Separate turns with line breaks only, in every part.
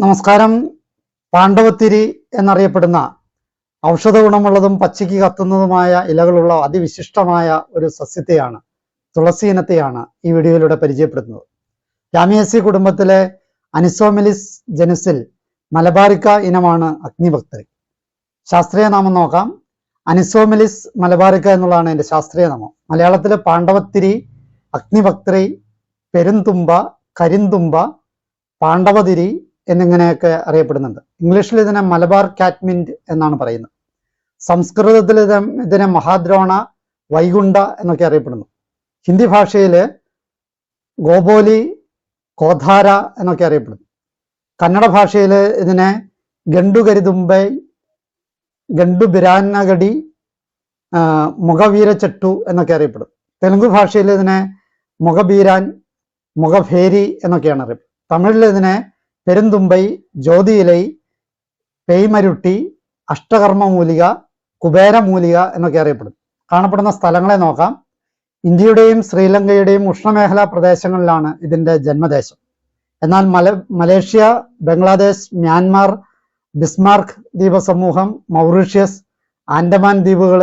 നമസ്കാരം. പാണ്ഡവത്തിരി എന്നറിയപ്പെടുന്ന ഔഷധ ഗുണമുള്ളതും പച്ചയ്ക്ക് കത്തുന്നതുമായ ഇലകളുള്ള അതിവിശിഷ്ടമായ ഒരു സസ്യത്തെയാണ്, തുളസി ഇനത്തെയാണ് ഈ വീഡിയോയിലൂടെ പരിചയപ്പെടുത്തുന്നത്. ലാമിയേസി കുടുംബത്തിലെ അനിസോമെലിസ് ജനുസിൽ മലബാറിക്ക ഇനമാണ് അഗ്നിഭക്തരി. ശാസ്ത്രീയ നാമം നോക്കാം. അനിസോമെലിസ് മലബാറിക്ക എന്നുള്ളതാണ് എൻ്റെ ശാസ്ത്രീയ നാമം. മലയാളത്തിൽ പാണ്ഡവത്തിരി, അഗ്നിഭക്തരി, പെരുന്തുമ്പ, കരിന്തുമ്പ, പാണ്ഡവതിരി എന്നിങ്ങനെയൊക്കെ അറിയപ്പെടുന്നുണ്ട്. ഇംഗ്ലീഷിൽ ഇതിനെ മലബാർ കാറ്റ്മിൻറ്റ് എന്നാണ് പറയുന്നത്. സംസ്കൃതത്തിൽ ഇതിനെ മഹാദ്രോണ, വൈകുണ്ഠ എന്നൊക്കെ അറിയപ്പെടുന്നു. ഹിന്ദി ഭാഷയിൽ ഗോബോലി, കോധാര എന്നൊക്കെ അറിയപ്പെടുന്നു. കന്നഡ ഭാഷയിൽ ഇതിനെ ഗണ്ടുകരിതുമ്പൈ, ഗണ്ടുബിരാനഗടി, മുഖവീരച്ചട്ടു എന്നൊക്കെ അറിയപ്പെടും. തെലുങ്ക് ഭാഷയിൽ ഇതിനെ മുഖബീരാൻ, മുഖഭേരി എന്നൊക്കെയാണ് അറിയപ്പെടുന്നത്. തമിഴിൽ ഇതിനെ പെരുന്തുമ്പൈ, ജ്യോതിയിലൈ, പേയ്മരുട്ടി, അഷ്ടകർമ്മമൂലിക, കുബേരമൂലിക എന്നൊക്കെ അറിയപ്പെടും. കാണപ്പെടുന്ന സ്ഥലങ്ങളെ നോക്കാം. ഇന്ത്യയുടെയും ശ്രീലങ്കയുടെയും ഉഷ്ണമേഖലാ പ്രദേശങ്ങളിലാണ് ഇതിൻ്റെ ജന്മദേശം. എന്നാൽ മലേഷ്യ, ബംഗ്ലാദേശ്, മ്യാൻമാർ, ബിസ്മാർക്ക് ദ്വീപസമൂഹം, മൗറീഷ്യസ്, ആൻഡമാൻ ദ്വീപുകൾ,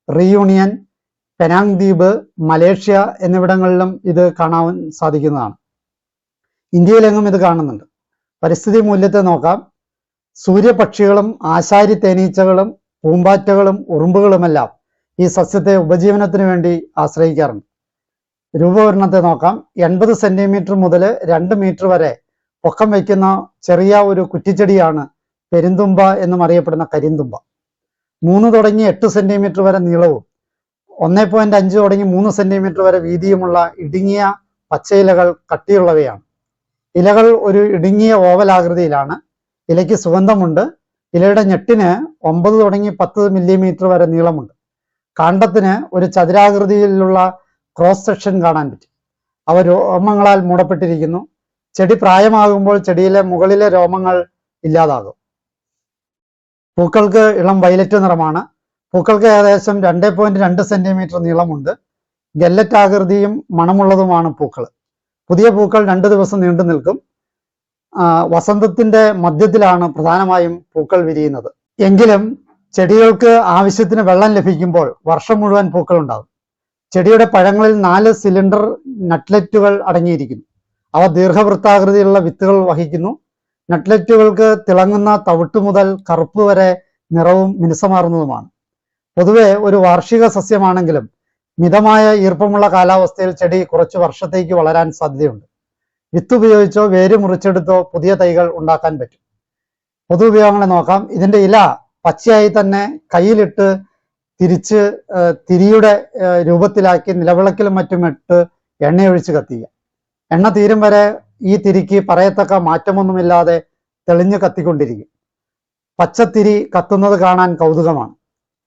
റീയൂണിയൻ, പെനാങ് ദ്വീപ്, മലേഷ്യ എന്നിവിടങ്ങളിലും ഇത് കാണാൻ സാധിക്കുന്നതാണ്. ഇന്ത്യയിലെങ്ങും ഇത് കാണുന്നുണ്ട്. പരിസ്ഥിതി മൂല്യത്തെ നോക്കാം. സൂര്യപക്ഷികളും ആശാരി തേനീച്ചകളും പൂമ്പാറ്റകളും ഉറുമ്പുകളുമെല്ലാം ഈ സസ്യത്തെ ഉപജീവനത്തിന് വേണ്ടി ആശ്രയിക്കാറുണ്ട്. രൂപവർണ്ണത്തെ നോക്കാം. 80 സെന്റിമീറ്റർ മുതൽ 2 മീറ്റർ വരെ പൊക്കം വയ്ക്കുന്ന ചെറിയ ഒരു കുറ്റിച്ചെടിയാണ് പെരുന്തുമ്പ എന്നും അറിയപ്പെടുന്ന കരിന്തുമ്പ. 3 തുടങ്ങി 8 സെന്റിമീറ്റർ വരെ നീളവും 1.5 തുടങ്ങി 3 സെന്റിമീറ്റർ വരെ വീതിയുമുള്ള ഇടുങ്ങിയ പച്ചയിലകൾ കട്ടിയുള്ളവയാണ്. ഇലകൾ ഒരു ഇടുങ്ങിയ ഓവലാകൃതിയിലാണ്. ഇലയ്ക്ക് സുഗന്ധമുണ്ട്. ഇലയുടെ ഞെട്ടിന് 9 തുടങ്ങി 10 മില്ലിമീറ്റർ വരെ നീളമുണ്ട്. കാണ്ഡത്തിന് ഒരു ചതുരാകൃതിയിലുള്ള ക്രോസ് സെക്ഷൻ കാണാൻ പറ്റും. അവ രോമങ്ങളാൽ മൂടപ്പെട്ടിരിക്കുന്നു. ചെടി പ്രായമാകുമ്പോൾ ചെടിയിലെ മുകളിലെ രോമങ്ങൾ ഇല്ലാതാകും. പൂക്കൾക്ക് ഇളം വയലറ്റ് നിറമാണ്. പൂക്കൾക്ക് ഏകദേശം 2.2 സെന്റിമീറ്റർ നീളമുണ്ട്. ഗെല്ലറ്റ് ആകൃതിയും മണമുള്ളതുമാണ് പൂക്കൾ. പുതിയ പൂക്കൾ 2 ദിവസം നീണ്ടു നിൽക്കും. വസന്തത്തിന്റെ മധ്യത്തിലാണ് പ്രധാനമായും പൂക്കൾ വിരിയുന്നത്. എങ്കിലും ചെടികൾക്ക് ആവശ്യത്തിന് വെള്ളം ലഭിക്കുമ്പോൾ വർഷം മുഴുവൻ പൂക്കൾ ഉണ്ടാകും. ചെടിയുടെ പഴങ്ങളിൽ 4 സിലിണ്ടർ നട്ട്ലെറ്റുകൾ അടങ്ങിയിരിക്കുന്നു. അവ ദീർഘവൃത്താകൃതിയിലുള്ള വിത്തുകൾ വഹിക്കുന്നു. നട്ട്ലെറ്റുകൾക്ക് തിളങ്ങുന്ന തവിട്ട് മുതൽ കറുപ്പ് വരെ നിറവും മിനുസമാർന്നതുമാണ്. പൊതുവെ ഒരു വാർഷിക സസ്യമാണെങ്കിലും മിതമായ ഈർപ്പമുള്ള കാലാവസ്ഥയിൽ ചെടി കുറച്ച് വർഷത്തേക്ക് വളരാൻ സാധ്യതയുണ്ട്. വിത്ത് ഉപയോഗിച്ചോ വേര് മുറിച്ചെടുത്തോ പുതിയ തൈകൾ ഉണ്ടാക്കാൻ പറ്റും. പൊതു ഉപയോഗങ്ങളെ നോക്കാം. ഇതിൻ്റെ ഇല പച്ചയായി തന്നെ കയ്യിലിട്ട് തിരിച്ച് തിരിയുടെ രൂപത്തിലാക്കി നിലവിളക്കിലും മറ്റും ഇട്ട് എണ്ണയൊഴിച്ച് കത്തിക്കുക. എണ്ണ തീരും വരെ ഈ തിരിക്ക് പറയത്തക്ക മാറ്റമൊന്നുമില്ലാതെ തെളിഞ്ഞു കത്തിക്കൊണ്ടിരിക്കും. പച്ചത്തിരി കത്തുന്നത് കാണാൻ കൗതുകമാണ്.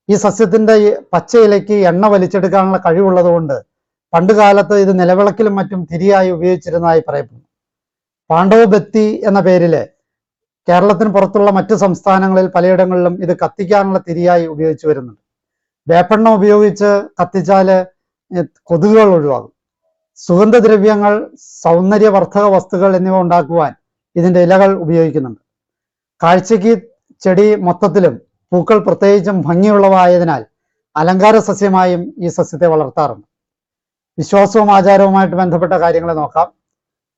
ഈ സസ്യത്തിന്റെ പച്ച ഇലയ്ക്ക് എണ്ണ വലിച്ചെടുക്കാനുള്ള കഴിവുള്ളതുകൊണ്ട് പണ്ട് കാലത്ത് ഇത് നിലവിളക്കിലും മറ്റും തിരിയായി ഉപയോഗിച്ചിരുന്നതായി പറയപ്പെടുന്നു. പാണ്ഡവബത്തി എന്ന പേരില് കേരളത്തിന് പുറത്തുള്ള മറ്റു സംസ്ഥാനങ്ങളിൽ പലയിടങ്ങളിലും ഇത് കത്തിക്കാനുള്ള തിരിയായി ഉപയോഗിച്ചു വരുന്നുണ്ട്. വേപ്പെണ്ണ ഉപയോഗിച്ച് കത്തിച്ചാല് കൊതുകുകൾ ഒഴിവാകും. സുഗന്ധദ്രവ്യങ്ങൾ, സൗന്ദര്യവർദ്ധക വസ്തുക്കൾ എന്നിവ ഉണ്ടാക്കുവാൻ ഇതിൻ്റെ ഇലകൾ ഉപയോഗിക്കുന്നുണ്ട്. കാഴ്ചയ്ക്ക് ചെടി മൊത്തത്തിലും പൂക്കൾ പ്രത്യേകിച്ചും ഭംഗിയുള്ളവായതിനാൽ അലങ്കാര സസ്യമായും ഈ സസ്യത്തെ വളർത്താറുണ്ട്. വിശ്വാസവും ആചാരവുമായിട്ട് ബന്ധപ്പെട്ട കാര്യങ്ങളെ നോക്കാം.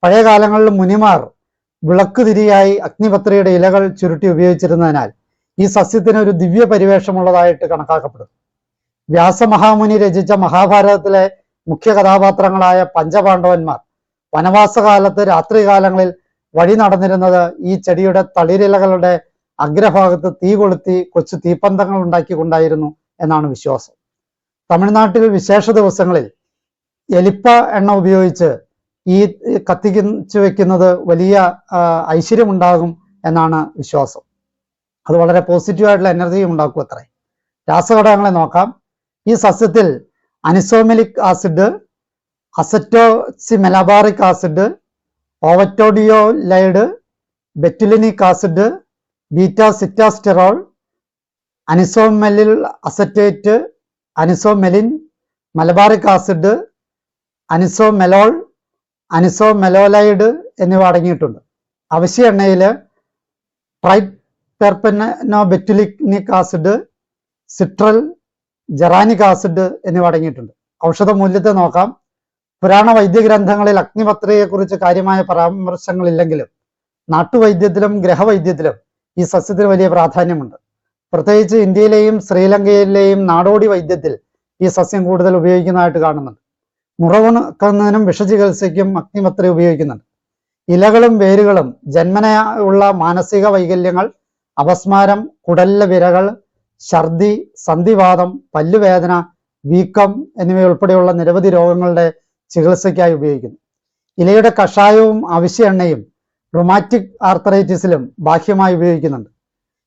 പഴയ കാലങ്ങളിൽ മുനിമാർ വിളക്ക് തിരിയായി അഗ്നിപത്രിയുടെ ഇലകൾ ചുരുട്ടി ഉപയോഗിച്ചിരുന്നതിനാൽ ഈ സസ്യത്തിന് ഒരു ദിവ്യ പരിവേഷമുള്ളതായിട്ട് കണക്കാക്കപ്പെടുന്നു. വ്യാസമഹാമുനി രചിച്ച മഹാഭാരതത്തിലെ മുഖ്യ കഥാപാത്രങ്ങളായ പഞ്ചപാണ്ഡവന്മാർ വനവാസകാലത്ത് രാത്രികാലങ്ങളിൽ വഴി നടന്നിരുന്നത് ഈ ചെടിയുടെ തളിരിലകളുടെ അഗ്രഭാഗത്ത് തീ കൊളുത്തി കൊച്ചു തീപ്പന്തങ്ങൾ ഉണ്ടാക്കിക്കൊണ്ടായിരുന്നു എന്നാണ് വിശ്വാസം. തമിഴ്നാട്ടിൽ വിശേഷ ദിവസങ്ങളിൽ എലിപ്പ എണ്ണ ഉപയോഗിച്ച് ഈ കത്തിച്ചു വെക്കുന്നത് വലിയ ഐശ്വര്യമുണ്ടാകും എന്നാണ് വിശ്വാസം. അത് വളരെ പോസിറ്റീവായിട്ടുള്ള എനർജിയും ഉണ്ടാക്കും അത്രേ. രാസഘടകങ്ങളെ നോക്കാം. ഈ സസ്യത്തിൽ അനിസോമെലിക് ആസിഡ്, അസറ്റോസിമെലബാറിക് acid, ovatodiolide, betulinic acid, beta sitosterol, anisomelyl acetate, anisomelin, malabaric acid, anisomelol, anisomelolide എന്നിവ അടങ്ങിയിട്ടുണ്ട്. അവശ്യ എണ്ണയിൽ ട്രൈടെർപെനോബെറ്റുലിക് ആസിഡ്, സിട്രൽ, ജെറാനിക് ആസിഡ് എന്നിവ അടങ്ങിയിട്ടുണ്ട്. ഔഷധ മൂല്യത്തെ നോക്കാം. പുരാണ വൈദ്യഗ്രന്ഥങ്ങളിൽ അഗ്നിപത്രിയെക്കുറിച്ച് കാര്യമായ പരാമർശങ്ങളില്ലെങ്കിലും നാട്ടുവൈദ്യത്തിലും ഗ്രഹവൈദ്യത്തിലും ഈ സസ്യത്തിന് വലിയ പ്രാധാന്യമുണ്ട്. പ്രത്യേകിച്ച് ഇന്ത്യയിലെയും ശ്രീലങ്കയിലെയും നാടോടി വൈദ്യത്തിൽ ഈ സസ്യം കൂടുതൽ ഉപയോഗിക്കുന്നതായിട്ട് കാണുന്നുണ്ട്. മുറിവുണക്കുന്നതിനും വിഷചികിത്സയ്ക്കും അഗ്നിപത്രി ഉപയോഗിക്കുന്നുണ്ട്. ഇലകളും വേരുകളും ജന്മന ഉള്ള മാനസിക വൈകല്യങ്ങൾ, അപസ്മാരം, കുടലിലെ വിരകൾ, ഛർദി, സന്ധിവാതം, പല്ലുവേദന, വീക്കം എന്നിവയുൾപ്പെടെയുള്ള നിരവധി രോഗങ്ങളുടെ ചികിത്സയ്ക്കായി ഉപയോഗിക്കുന്നു. ഇലയുടെ കഷായവും അവിശ്യ എണ്ണയും റുമാറ്റിക് ആർത്രൈറ്റിസിലും ബാഹ്യമായി ഉപയോഗിക്കുന്നുണ്ട്.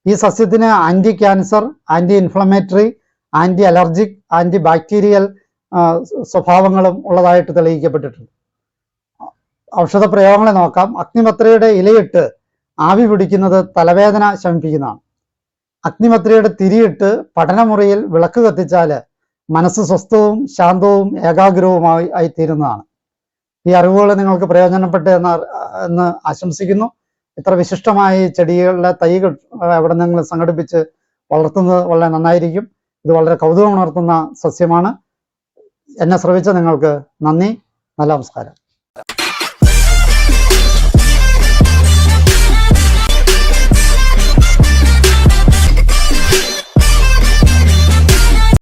ഈ സസ്യത്തിന് anti cancer, anti inflammatory, anti allergic, anti bacterial സ്വഭാവങ്ങളും ഉള്ളതായിട്ട് തെളിയിക്കപ്പെട്ടിട്ടുണ്ട്. ഔഷധ പ്രയോഗങ്ങളെ നോക്കാം. അഗ്നിപത്രിയുടെ ഇലയിട്ട് ആവി പിടിക്കുന്നത് തലവേദന ശമിപ്പിക്കുന്നതാണ്. അഗ്നിപത്രിയുടെ തിരിയിട്ട് പഠനമുറിയിൽ വിളക്ക് കത്തിച്ചാൽ മനസ്സ് സ്വസ്ഥവും ശാന്തവും ഏകാഗ്രവുമായി തീരുന്നതാണ്. ഈ അറിവുകൾ നിങ്ങൾക്ക് പ്രയോജനപ്പെട്ടു എന്ന് ആശംസിക്കുന്നു. ഇത്ര വിശിഷ്ടമായ ചെടികളുടെ തൈകൾ എവിടെ നിങ്ങൾ സംഘടിപ്പിച്ച് വളർത്തുന്നത് വളരെ നന്നായിരിക്കും. ഇത് വളരെ കൗതുകമുണർത്തുന്ന സസ്യമാണ്. എന്നെ ശ്രവിച്ച നിങ്ങൾക്ക് നന്ദി. നല്ല നമസ്കാരം.